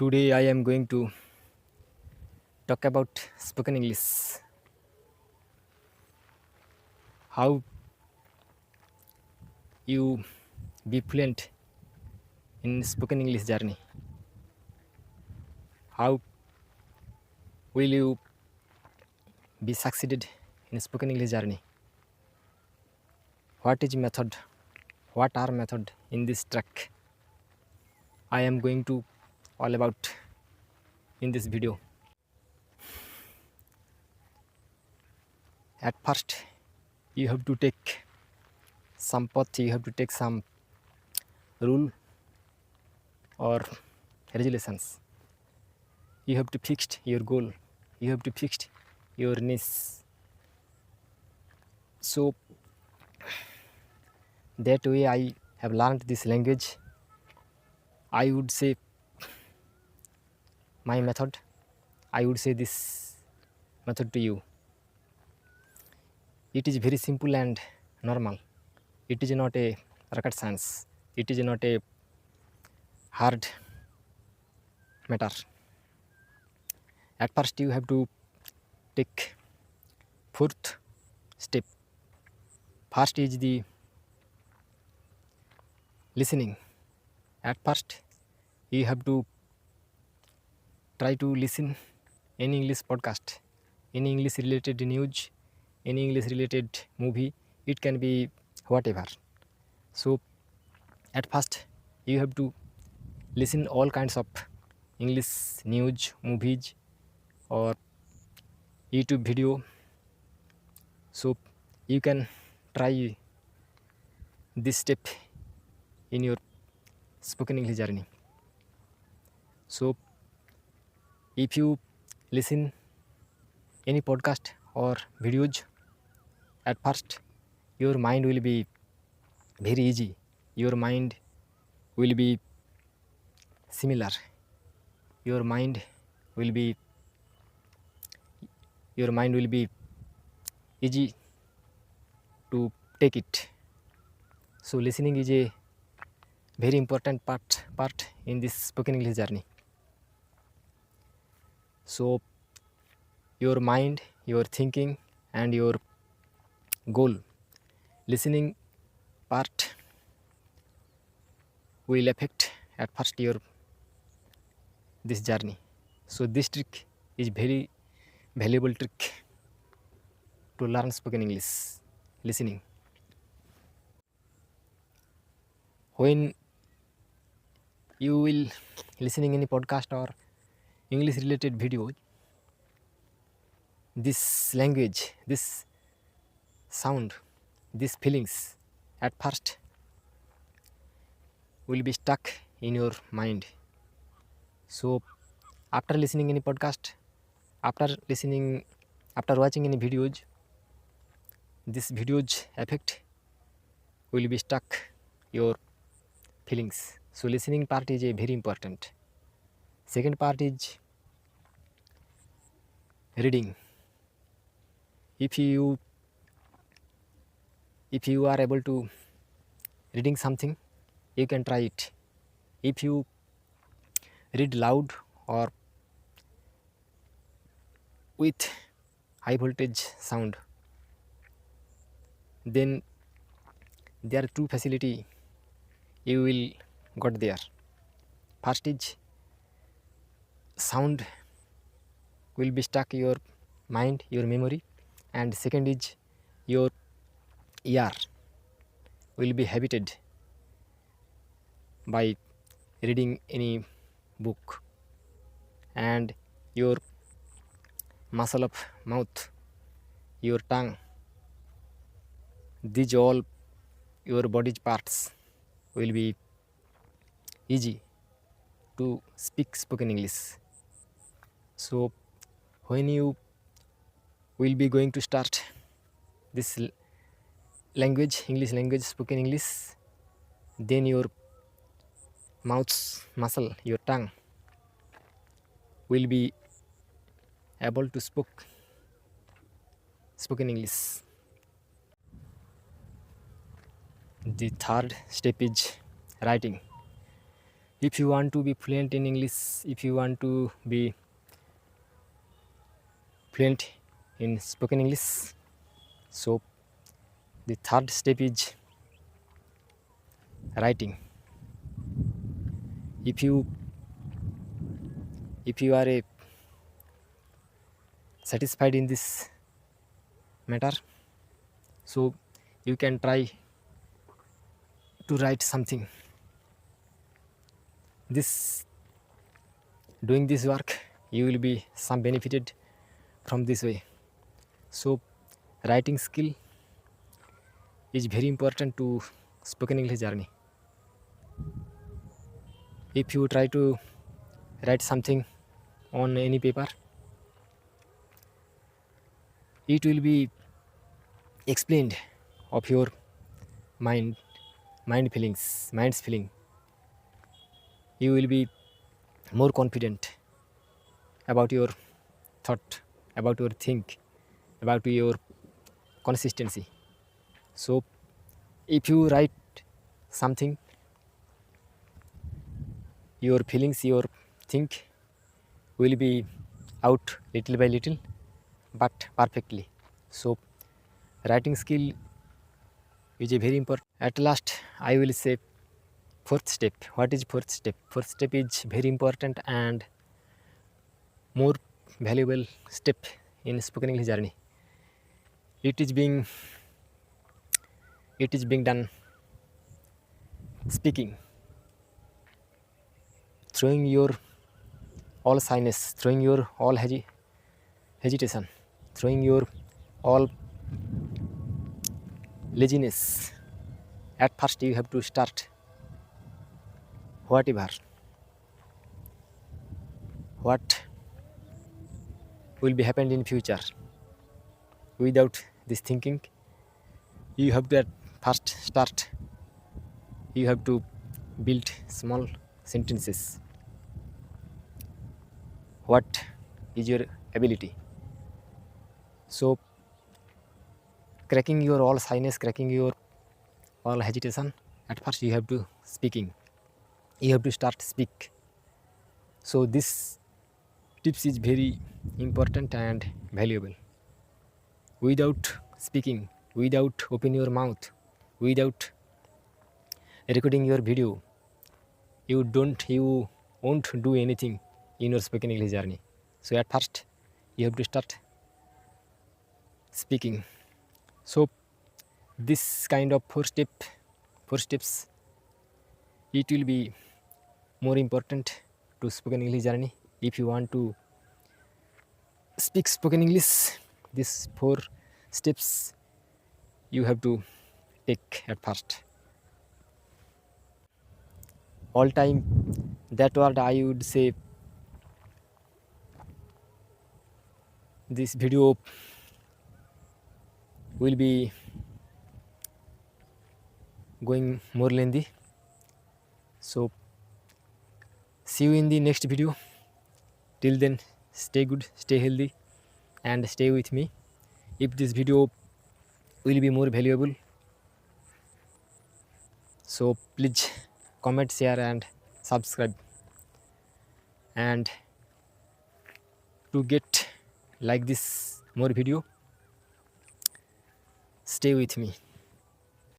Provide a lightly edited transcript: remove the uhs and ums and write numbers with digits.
Today I am going to talk about spoken English. How you be fluent in spoken English journey. How will you be succeeded in spoken English journey? What is method? What are method in this track? I am going to all about in this video. At first, you have to take some path. You have to take some rule or regulations. You have to fix your goal. You have to fix your niche. So that way I have learned this language. I would say my method. I would say this method to you. It is very simple and normal. It is not a rocket science. It is not a hard matter. At first you have to take fourth step. First is the listening. At first you have to try to listen any English podcast, any English related news, any English related movie. It can be whatever. So at first you have to listen all kinds of English news, movies or YouTube video. So you can try this step in your spoken English journey. So if you listen any podcast or videos, at first your mind will be very easy. Your mind will be similar. Your mind will be easy to take it. So listening is a very important part in this spoken English journey. So your mind, your thinking and your goal, listening part will affect at first your this journey. So this trick is very valuable trick to learn spoken English, listening. When you will listening any podcast or English related video, this language, this sound, these feelings at first will be stuck in your mind. So after listening any podcast, after watching any videos, this videos effect will be stuck your feelings. So listening part is a very important. Second part is reading. If you are able to reading something, you can try it. If you read loud or with high voltage sound, then there are two facility you will got there. First is sound will be stuck your mind, your memory, and second is your ear will be habited by reading any book, and your muscle of mouth, your tongue, these all your body parts will be easy to speak spoken English. So when you will be going to start this language, English language, spoken English, then your mouth's muscle, your tongue will be able to spoken English. The third step is writing. If you want to be fluent in English, if you want to be fluent in spoken English, so the third step is writing. If you are satisfied in this matter, so you can try to write something. Doing this work, you will be some benefited from this way. So writing skill is very important to spoken English journey. If you try to write something on any paper, it will be explained of your mind's feeling. You will be more confident about your thought, about your think, about your consistency. So if you write something, your feelings, your think will be out little by little, but perfectly. So writing skill is a very important. At last, I will say fourth step. What is fourth step? Fourth step is very important and more valuable step in spoken English journey. It is being done speaking, throwing your all shyness, throwing your all hesitation, throwing your all laziness. At first you have to start whatever, what will be happened in future. Without this thinking, you have to at first start. You have to build small sentences. What is your ability? So cracking your all shyness, cracking your all hesitation, at first you have to speaking. You have to start speak. So this tips is very important and valuable. Without speaking, without open your mouth, without recording your video, you won't do anything in your spoken English journey. So at first you have to start speaking. So this kind of four steps, it will be more important to spoken English journey. If you want to speak spoken English, these four steps you have to take at first. All time, that word I would say, this video will be going more lengthy. So see you in the next video. Till then, stay good, stay healthy, and stay with me. If this video will be more valuable, so please comment, share, and subscribe. And to get like this more video, stay with me.